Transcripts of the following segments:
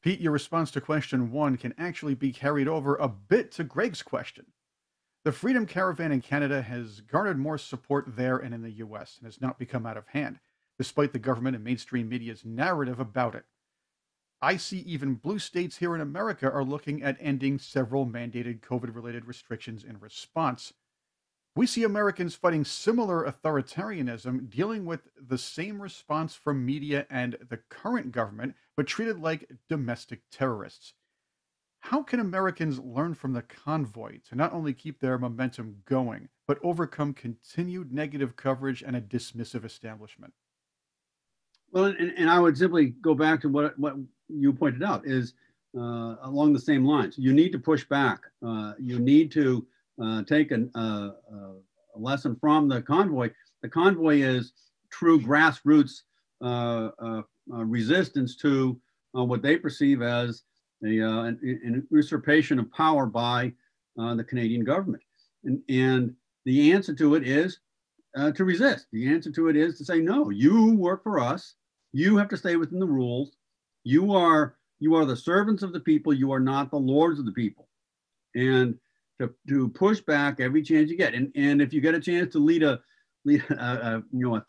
Pete, your response to question one can actually be carried over a bit to Greg's question. The Freedom Caravan in Canada has garnered more support there and in the US and has not become out of hand, despite the government and mainstream media's narrative about it. I see even blue states here in America are looking at ending several mandated COVID related restrictions in response. We see Americans fighting similar authoritarianism, dealing with the same response from media and the current government, but treated like domestic terrorists. How can Americans learn from the convoy to not only keep their momentum going, but overcome continued negative coverage and a dismissive establishment? Well, and I would simply go back to what you pointed out is along the same lines. You need to push back. You need to take a lesson from the convoy. The convoy is true grassroots resistance to what they perceive as an usurpation of power by the Canadian government. And the answer to it is to resist. The answer to it is to say, no, you work for us. You have to stay within the rules. You are the servants of the people. You are not the lords of the people. And to push back every chance you get. And if you get a chance to lead a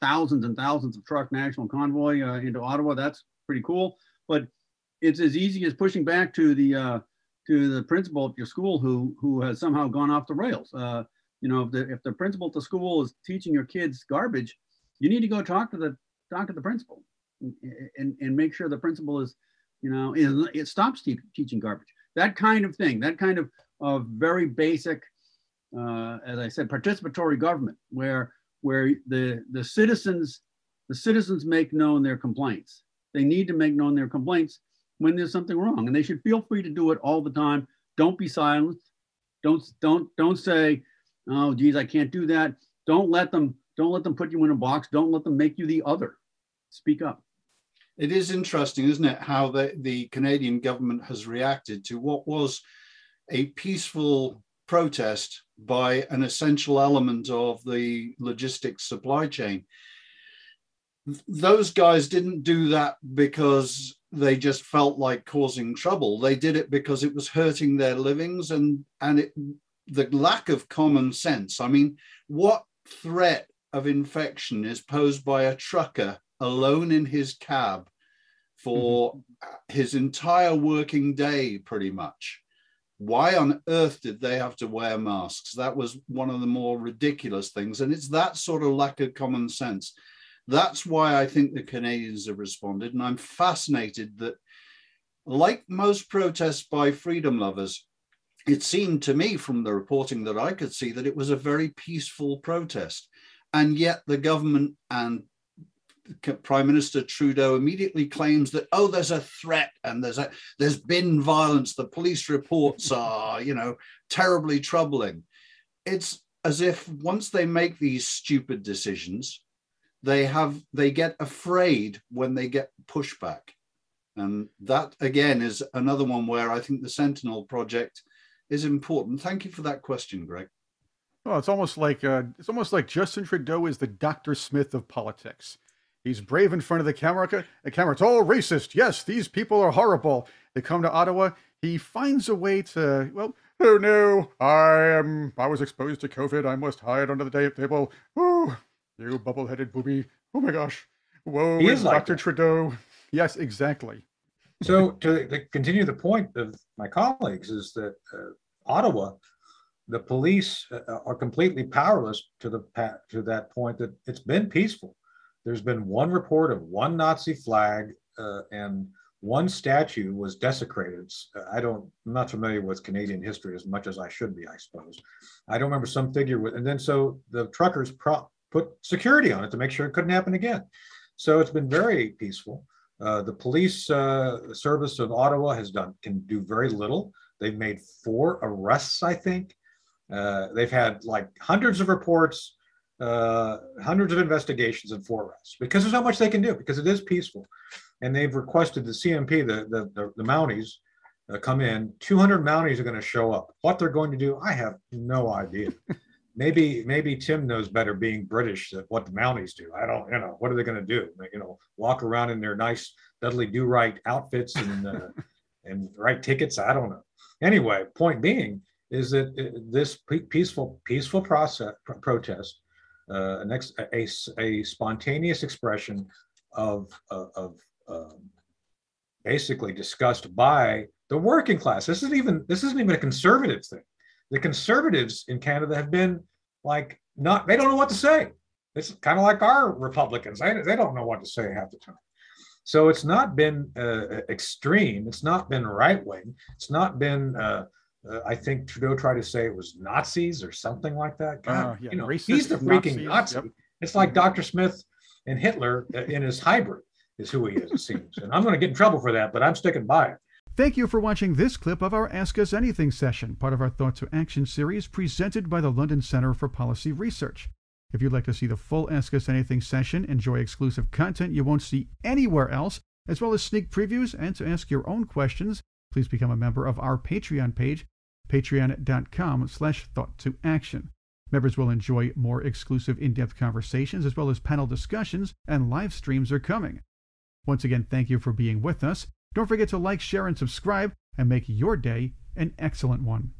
thousands and thousands of truck national convoy into Ottawa, that's pretty cool. But it's as easy as pushing back to the principal at your school who has somehow gone off the rails. If the principal at the school is teaching your kids garbage, you need to go talk to the principal and make sure the principal it stops teaching garbage. That kind of thing, that kind of very basic, as I said, participatory government where the citizens make known their complaints. They need to make known their complaints when there's something wrong, and they should feel free to do it all the time. Don't be silent. Don't say, oh geez, I can't do that. Don't let them put you in a box. Don't let them make you the other. Speak up. It is interesting, isn't it, how the Canadian government has reacted to what was a peaceful protest by an essential element of the logistics supply chain. Those guys didn't do that because they just felt like causing trouble. They did it because it was hurting their livings and the lack of common sense. I mean, what threat of infection is posed by a trucker alone in his cab for his entire working day, pretty much? Why on earth did they have to wear masks? That was one of the more ridiculous things. And it's that sort of lack of common sense. That's why I think the Canadians have responded. And I'm fascinated that, like most protests by freedom lovers, it seemed to me from the reporting that I could see that it was a very peaceful protest. And yet the government and Prime Minister Trudeau immediately claims that, oh, there's a threat and there's been violence. The police reports are, terribly troubling. It's as if once they make these stupid decisions, they get afraid when they get pushback. And that, again, is another one where I think the Sentinel Project is important. Thank you for that question, Greg. Well, it's almost like Justin Trudeau is the Dr. Smith of politics. He's brave in front of the camera. It's all racist. Yes, these people are horrible. They come to Ottawa. He finds a way to, oh no, I was exposed to COVID. I must hide under the table. Oh, you bubble-headed booby. Oh my gosh. Whoa, he is like Dr. Trudeau. Yes, exactly. So to continue the point of my colleagues is that Ottawa, the police are completely powerless to that point that it's been peaceful. There's been one report of one Nazi flag and one statue was desecrated. I'm not familiar with Canadian history as much as I should be, I suppose. I don't remember some figure and then so the truckers put security on it to make sure it couldn't happen again. So it's been very peaceful. The police service of Ottawa can do very little. They've made 4 arrests, I think. They've had like hundreds of reports, hundreds of investigations and 4 arrests because there's not much they can do because it is peaceful. And they've requested the CMP, the Mounties, come in. 200 Mounties are going to show up. What they're going to do, I have no idea. Maybe Tim knows better, being British, that what the Mounties do. I don't, what are they going to do? Walk around in their nice Dudley Do-Right outfits and and write tickets. I don't know. Anyway, point being is that this peaceful protest, a spontaneous expression of basically disgust by the working class. This isn't even a conservative thing. The conservatives in Canada have been like they don't know what to say. It's kind of like our Republicans. They don't know what to say half the time. So it's not been extreme. It's not been right wing. It's not been. I think Trudeau tried to say it was Nazis or something like that. God, racist, he's the freaking Nazis. Nazi. Yep. It's like Dr. Smith and Hitler in his hybrid is who he is, it seems. And I'm going to get in trouble for that, but I'm sticking by it. Thank you for watching this clip of our Ask Us Anything session, part of our Thought to Action series presented by the London Centre for Policy Research. If you'd like to see the full Ask Us Anything session, enjoy exclusive content you won't see anywhere else, as well as sneak previews, and to ask your own questions, please become a member of our Patreon page, patreon.com/thoughttoaction. Members will enjoy more exclusive in-depth conversations, as well as panel discussions, and live streams are coming. Once again, thank you for being with us. Don't forget to like, share, and subscribe, and make your day an excellent one.